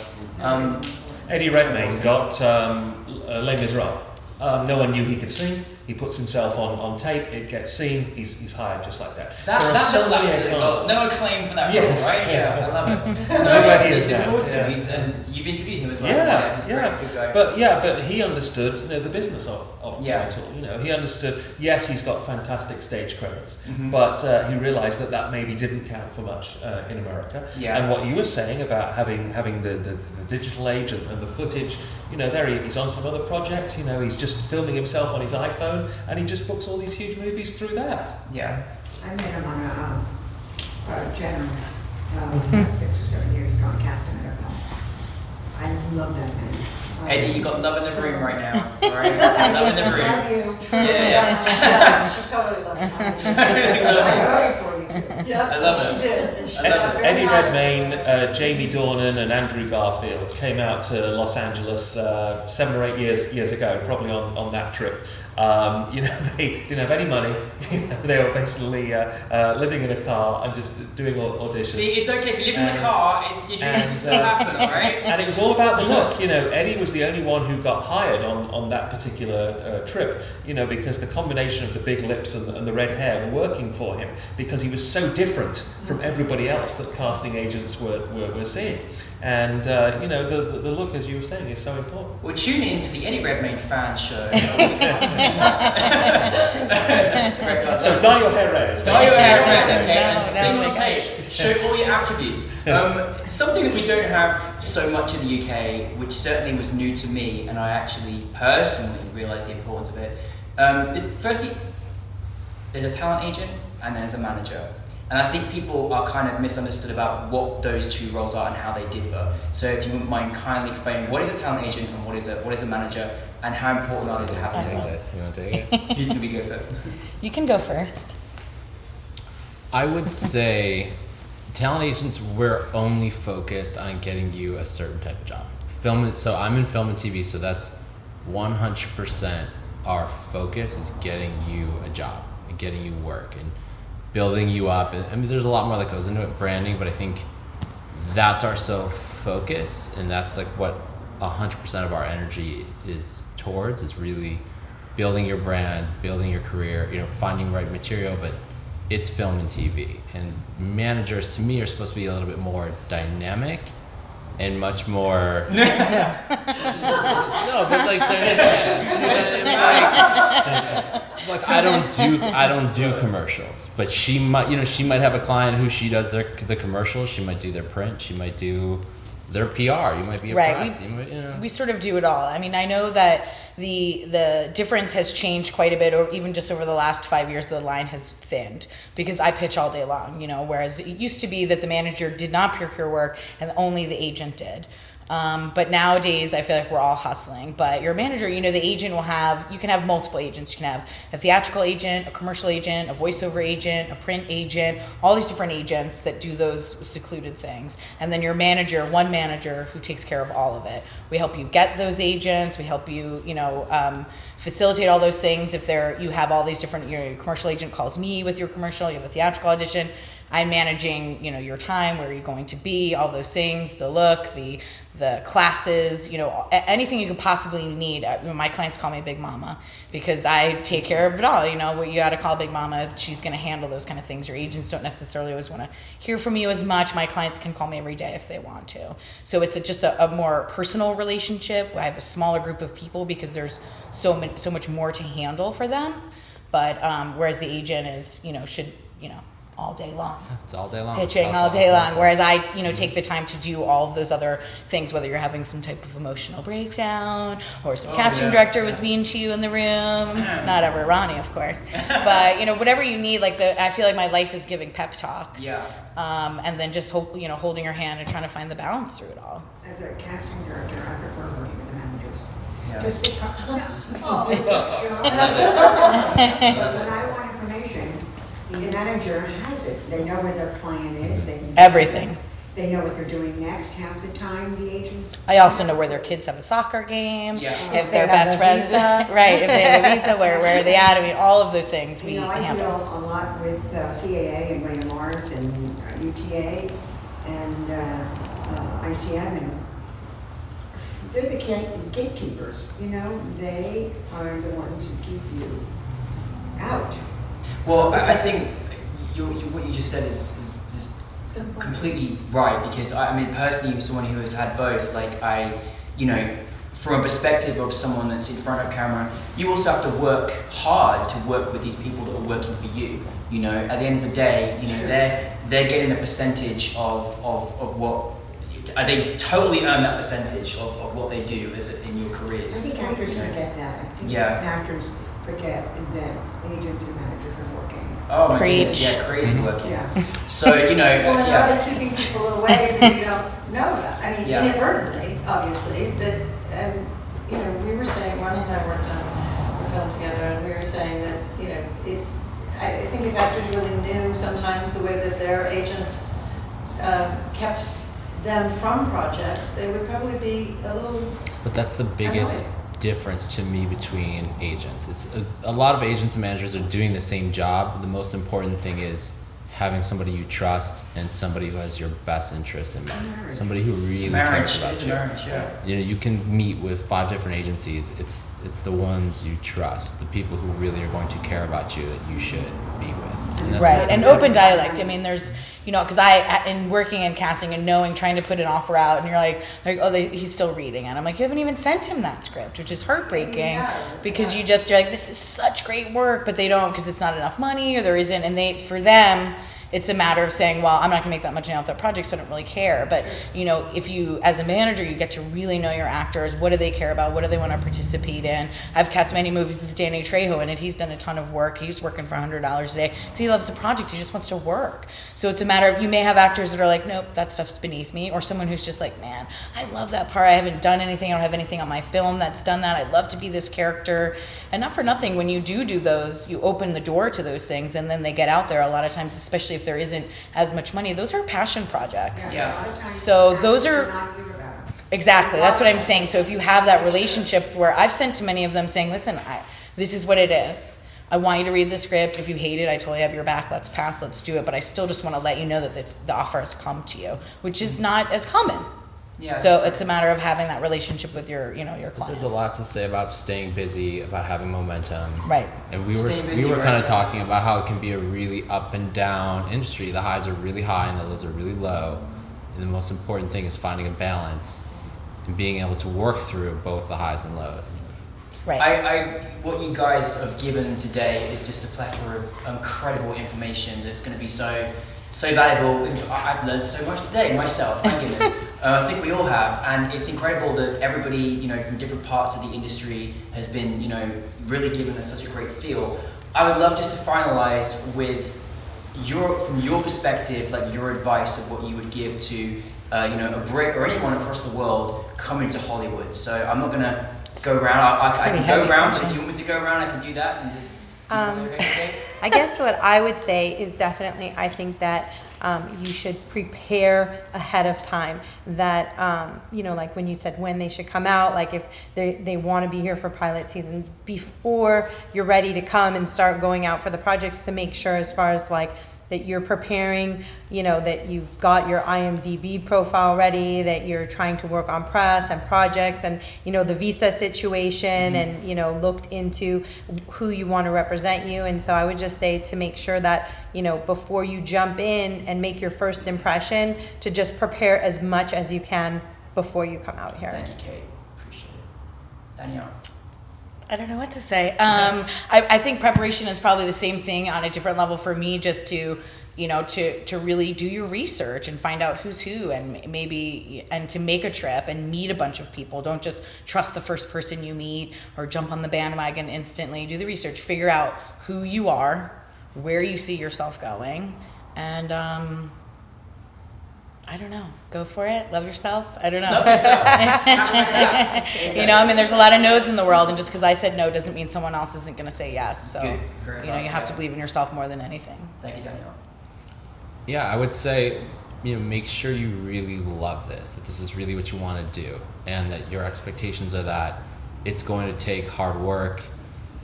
Eddie Redmayne's got Les Miserables. No one knew he could sing. He puts himself on tape. It gets seen. He's hired just like that. That There are so many got examples. no acclaim for that Yes, role, right? yeah. I love it. Nobody He's is that, important. yeah. And you've interviewed him as well. He's great, good guy. But he understood, you know, the business of Yeah. it all. You know, he understood. Yes, he's got fantastic stage credits, Mm-hmm. but he realised that maybe didn't count for much in America. Yeah. And what you were saying about having the digital age and the footage, you know, he's on some other project. You know, he's just filming himself on his iPhone, and he just books all these huge movies through that. Yeah. I met him on a general 6 or 7 years ago and cast him in a film. I love that man. Eddie, you got love in the room right now, alright? Love in the I room. love you. Yeah. She does. She totally loved it. I voted for you too. Yep, I love she it. did. And she I love got it. very Eddie proud. Redmayne, Jamie Dornan, and Andrew Garfield came out to Los Angeles 7 or 8 years ago, probably on that trip. You know, they didn't have any money. You know, they were basically living in a car and just doing auditions. See, it's okay if you live in the car, your dreams can still happen, alright? And it was all about the look. You know, Eddie was the only one who got hired on that particular trip, you know, because the combination of the big lips and the red hair were working for him, because he was so different from everybody else that casting agents were seeing. And, you know, the look, as you were saying, is so important. Well, tune in to the Eddie Redmayne fan show. So dye your hair red. is Dye your hair red, No, okay? And no, sing no. on tape. Show all your attributes. Something that we don't have so much in the UK, which certainly was new to me, and I actually personally realised the importance of it. Firstly, there's a talent agent and there's a manager. And I think people are kind of misunderstood about what those two roles are and how they differ. So if you wouldn't mind kindly explaining what is a talent agent and what is a manager, and how important are they to have Take them? this. You want to take it? Who's going to be go first? You can go first. I would say talent agents, we're only focused on getting you a certain type of job. So I'm in film and TV, so that's 100% our focus is getting you a job and getting you work and building you up. And I mean, there's a lot more that goes into it, branding, but I think that's our sole focus, and that's like what 100% of our energy is towards, is really building your brand, building your career, finding right material, but it's film and TV. And managers, to me, are supposed to be a little bit more dynamic and much more. No, but like like I don't do commercials, but she might have a client who she does the commercials. She might do their print. She might do their PR. You might be a press. We sort of do it all. I mean, I know that the difference has changed quite a bit, or even just over the last 5 years, the line has thinned because I pitch all day long, whereas it used to be that the manager did not procure work and only the agent did. But nowadays, I feel like we're all hustling. But your manager, the agent you can have multiple agents. You can have a theatrical agent, a commercial agent, a voiceover agent, a print agent, all these different agents that do those secluded things. And then your manager, one manager who takes care of all of it. We help you get those agents. We help you, facilitate all those things. If you have all these different, your commercial agent calls me with your commercial, you have a theatrical audition. I'm managing, your time, where you're going to be, all those things, the look, the classes, anything you could possibly need. My clients call me Big Mama because I take care of it all. You got to call Big Mama. She's going to handle those kind of things. Your agents don't necessarily always want to hear from you as much. My clients can call me every day if they want to. So it's just a more personal relationship. I have a smaller group of people because there's so much more to handle for them. But whereas the agent is, should all day long. It's all day long. Pitching all day long. Whereas I, take the time to do all of those other things, whether you're having some type of emotional breakdown or some casting director was mean to you in the room. Not ever Ronnie, of course. But, whatever you need, I feel like my life is giving pep talks. Yeah. And then just, holding your hand and trying to find the balance through it all. As a casting director, I prefer working with the managers. Yeah. Just because, but when I want information, the manager has it. They know where their client is. They know Everything. They know what they're doing next. Half the time, the agents. I also know where their kids have a soccer game. Yeah. If they're best friends, right? If they have a visa, where are they at? I mean, all of those things we I handle. deal a lot with CAA and William Morris and UTA and ICM, and they're the gatekeepers. They are the ones who keep you out. Well, I think what you just said is completely right, because I mean, personally, as someone who has had both, from a perspective of someone that's in front of camera, you also have to work hard to work with these people that are working for you. At the end of the day, they're getting a percentage of what. They totally earn that percentage of what they do in your careers. I think actors forget that. I think actors forget that agents and managers are working. Oh my Preach. goodness, yeah, crazy working. Yeah. So, Well, and are they keeping people away that you don't know about? I mean, inadvertently, obviously, but, we were saying, Ronnie and I worked on the film together, and we were saying that, I think if actors really knew sometimes the way that their agents kept them from projects, they would probably be a little. But that's the biggest difference to me between agents. It's a lot of agents and managers are doing the same job. The most important thing is having somebody you trust and somebody who has your best interest in mind. Somebody who really cares about you. You can meet with 5 different agencies. It's the ones you trust, the people who really are going to care about you that you should be with. Right, and open dialect. I mean, there's, because in working and casting and trying to put an offer out, and you're like, he's still reading, and I'm like, you haven't even sent him that script, which is heartbreaking, because you're like, this is such great work, but they don't, because it's not enough money, or there isn't, and for them, It's a matter of saying, well, I'm not gonna make that much money off that project, so I don't really care. But, you know, if you, as a manager, you get to really know your actors. What do they care about? What do they want to participate in? I've cast many movies with Danny Trejo in it. He's done a ton of work. He's working for $100 a day because he loves the project. He just wants to work. So it's a matter of, you may have actors that are like, nope, that stuff's beneath me. Or someone who's just like, man, I love that part. I haven't done anything. I don't have anything on my film that's done that. I'd love to be this character. And not for nothing, when you do those, you open the door to those things, and then they get out there a lot of times, especially if there isn't as much money. Those are passion projects. Yeah, a lot of times So those actors are- do not hear about them. Exactly. That's what I'm saying. So if you have that relationship where I've sent to many of them saying, listen, this is what it is. I want you to read the script. If you hate it, I totally have your back. Let's pass. Let's do it. But I still just want to let you know that the offer has come to you, which is not as common. Yeah, So it's a matter of having that relationship with your client. There's a lot to say about staying busy, about having momentum. Right. And we Staying busy, were right. kind of talking about how it can be a really up and down industry. The highs are really high and the lows are really low. And the most important thing is finding a balance and being able to work through both the highs and lows. Right. What you guys have given today is just a plethora of incredible information that's going to be so valuable. I've learned so much today myself, thank goodness. I think we all have, and it's incredible that everybody, from different parts of the industry has been, really given us such a great feel. I would love just to finalize with from your perspective, like your advice of what you would give to, a Brit or anyone across the world coming to Hollywood. So I'm not going to go around. I can go around, but if you want me to go around, I can do that and just. I guess what I would say is definitely, I think that you should prepare ahead of time. That, like when you said when they should come out, like if they want to be here for pilot season, before you're ready to come and start going out for the projects, to make sure as far as like that you're preparing, that you've got your IMDb profile ready, that you're trying to work on press and projects and, the visa situation and, looked into who you want to represent you. And so I would just say to make sure that, before you jump in and make your first impression, to just prepare as much as you can before you come out here. Thank you, Kate. Appreciate it. Danielle. I don't know what to say. I think preparation is probably the same thing on a different level for me, just to really do your research and find out who's who, and and to make a trip and meet a bunch of people. Don't just trust the first person you meet or jump on the bandwagon instantly. Do the research, figure out who you are, where you see yourself going, and I don't know. Go for it. Love yourself. I don't know. Love yourself. There's a lot of no's in the world, and just because I said no doesn't mean someone else isn't going to say yes. So, Good. Great you advice, have to yeah. believe in yourself more than anything. Thank you, Danielle. Yeah, I would say, make sure you really love this, that this is really what you want to do, and that your expectations are that it's going to take hard work.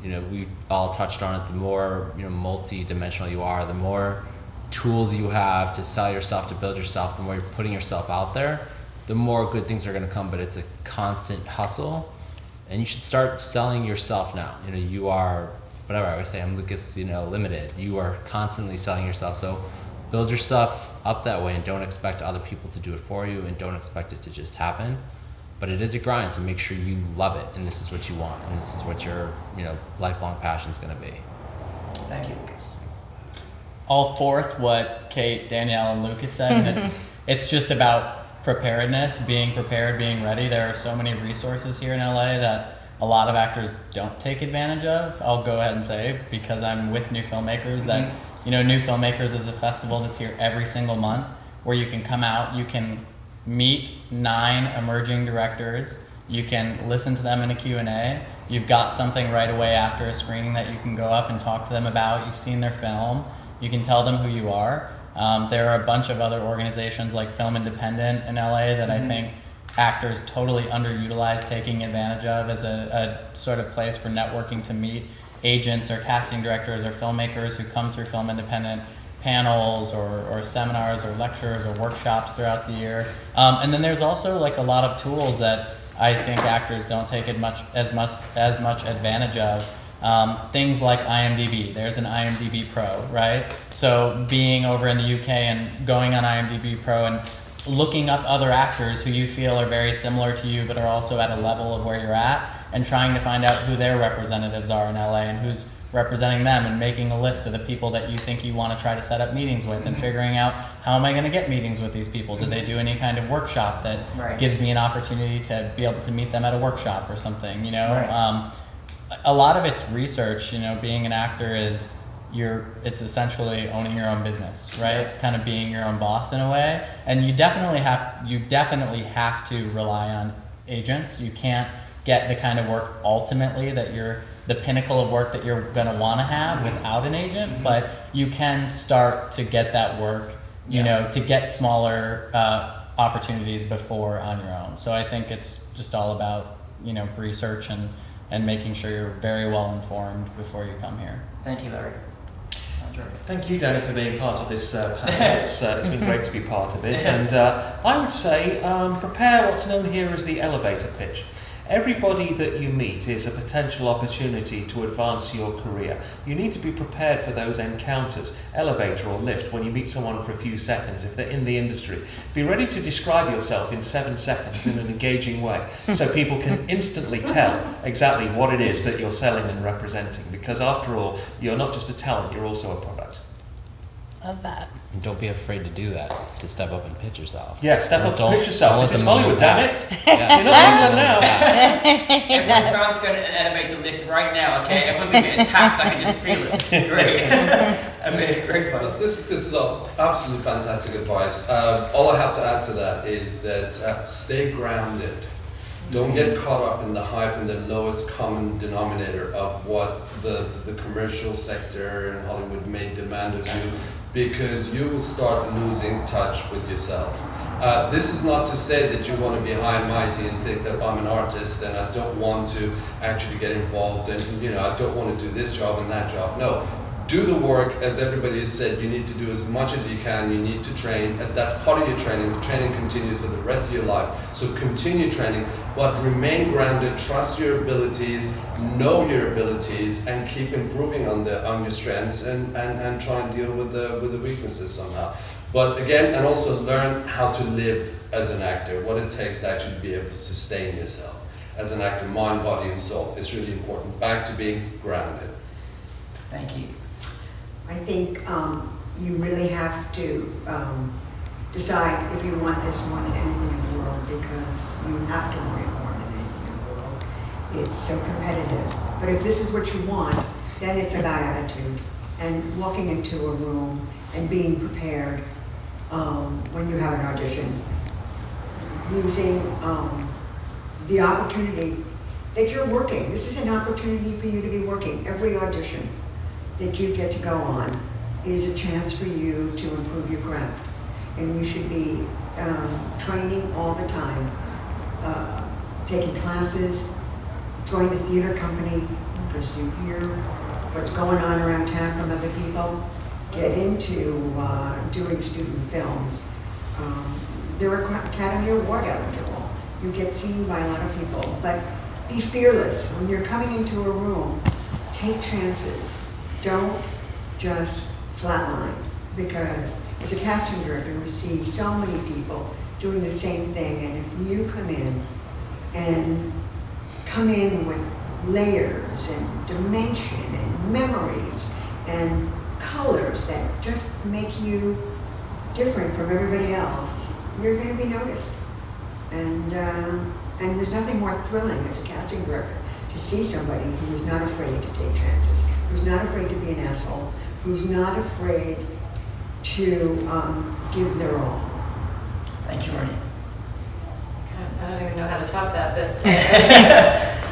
We all touched on it. The more, multi-dimensional you are, the more tools you have to sell yourself, to build yourself, the more you're putting yourself out there, the more good things are going to come. But it's a constant hustle, and you should start selling yourself now. You are, whatever I would say, I'm Lucas, Limited. You are constantly selling yourself. So build yourself up that way, and don't expect other people to do it for you, and don't expect it to just happen. But it is a grind, so make sure you love it, and this is what you want, and this is what your, lifelong passion is going to be. Thank you, Lucas. All fourth what Kate, Danielle, and Lucas said. And it's just about preparedness, being prepared, being ready. There are so many resources here in LA that a lot of actors don't take advantage of. I'll go ahead and say, because I'm with New Filmmakers, that New Filmmakers is a festival that's here every single month, where you can come out, you can meet 9 emerging directors, you can listen to them in a Q&A. You've got something right away after a screening that you can go up and talk to them about. You've seen their film. You can tell them who you are. There are a bunch of other organizations like Film Independent in LA that I think actors totally underutilize taking advantage of as a sort of place for networking, to meet agents or casting directors or filmmakers who come through Film Independent panels or seminars or lectures or workshops throughout the year. And then there's also like a lot of tools that I think actors don't take as much advantage of. Things like IMDb. There's an IMDb Pro, right? So being over in the UK and going on IMDb Pro and looking up other actors who you feel are very similar to you but are also at a level of where you're at, and trying to find out who their representatives are in LA and representing them and making a list of the people that you think you want to try to set up meetings with, and figuring out how am I going to get meetings with these people? Did they do any kind of workshop that Right. gives me an opportunity to be able to meet them at a workshop or something, you know? Right. A lot of it's research, you know. Being an actor is it's essentially owning your own business, right? It's kind of being your own boss in a way, and you definitely have to rely on agents. You can't get the kind of work ultimately that you're the pinnacle of work that you're going to want to have without an agent, but you can start to get that work, you know, to get smaller opportunities before on your own. So I think it's just all about, you know, research and making sure you're very well informed before you come here. Thank you, Larry. Sandro. Thank you, Danny, for being part of this panel. It's been great to be part of it. And I would say prepare what's known here as the elevator pitch. Everybody that you meet is a potential opportunity to advance your career. You need to be prepared for those encounters, elevator or lift, when you meet someone for a few seconds, if they're in the industry. Be ready to describe yourself in 7 seconds in an engaging way, so people can instantly tell exactly what it is that you're selling and representing, because after all, you're not just a talent, you're also a product. Love that. And don't be afraid to do that, to step up and pitch yourself. Yeah, step up and Don't- pitch yourself. don't This let is them Hollywood, know damn that. it. Yeah. You're not England now. Everyone's about to go in an elevator lift right now, okay? Everyone's going to get attacked, I can just feel it. Great. Amir, great advice. This is all absolutely fantastic advice. All I have to add to that is that stay grounded. Don't get caught up in the hype and the lowest common denominator of what the commercial sector in Hollywood may demand of you, because you will start losing touch with yourself. This is not to say that you want to be high and mighty and think that I'm an artist and I don't want to actually get involved and, you know, I don't want to do this job and that job. No. Do the work, as everybody has said. You need to do as much as you can. You need to train. That's part of your training. The training continues for the rest of your life. So continue training, but remain grounded. Trust your abilities, know your abilities, and keep improving on your strengths, and try and deal with the weaknesses somehow. But again, and also learn how to live as an actor. What it takes to actually be able to sustain yourself as an actor, mind, body, and soul. It's really important. Back to being grounded. Thank you. I think you really have to decide if you want this more than anything in the world, because you have to want it more than anything in the world. It's so competitive. But if this is what you want, then it's about attitude and walking into a room and being prepared when you have an audition. Using the opportunity that you're working. This is an opportunity for you to be working. Every audition that you get to go on is a chance for you to improve your craft. And you should be training all the time, taking classes, join the theater company, because you hear what's going on around town from other people. Get into doing student films. They're Academy Award eligible. You get seen by a lot of people, but be fearless. When you're coming into a room, take chances. Don't just flatline, because as a casting director, we see so many people doing the same thing, and if you come in with layers and dimension and memories and colors that just make you different from everybody else, you're going to be noticed. And there's nothing more thrilling as a casting director to see somebody who is not afraid to take chances, who's not afraid to be an asshole, who's not afraid to give their all. Thank you, Ronnie. I don't even know how to top that, but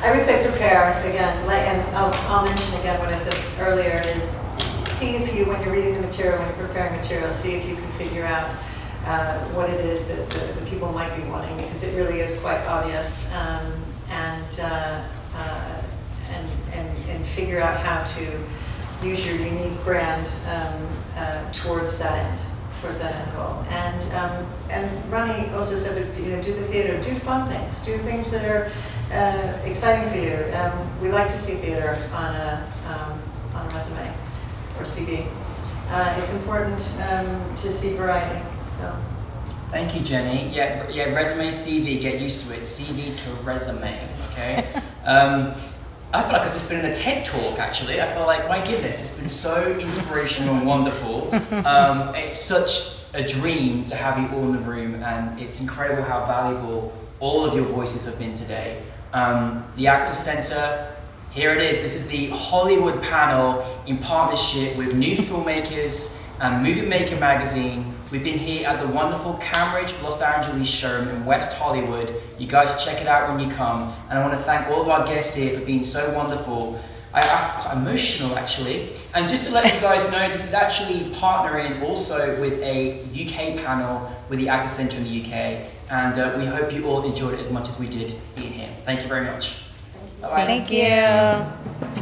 I would say prepare again. And I'll mention again what I said earlier is see if you, when you're reading the material, when you're preparing material, see if you can figure out what it is that the people might be wanting, because it really is quite obvious, and figure out how to use your unique brand towards that end goal. And Ronnie also said, do the theater, do fun things, do things that are exciting for you. We like to see theater on a resume or CV. It's important to see variety. So. Thank you, Jenny. Yeah, resume, CV, get used to it. CV to resume, okay? I feel like I've just been in a TED talk, actually. I feel like, my goodness, it's been so inspirational and wonderful. It's such a dream to have you all in the room, and it's incredible how valuable all of your voices have been today. The Actors Center, here it is. This is the Hollywood panel in partnership with New Filmmakers and Movie Maker magazine. We've been here at the wonderful Cambridge, Los Angeles showroom in West Hollywood. You guys should check it out when you come. And I want to thank all of our guests here for being so wonderful. I'm quite emotional, actually. And just to let you guys know, this is actually partnering also with a UK panel with the Actors Center in the UK. And we hope you all enjoyed it as much as we did being here. Thank you very much. Bye-bye. Thank you.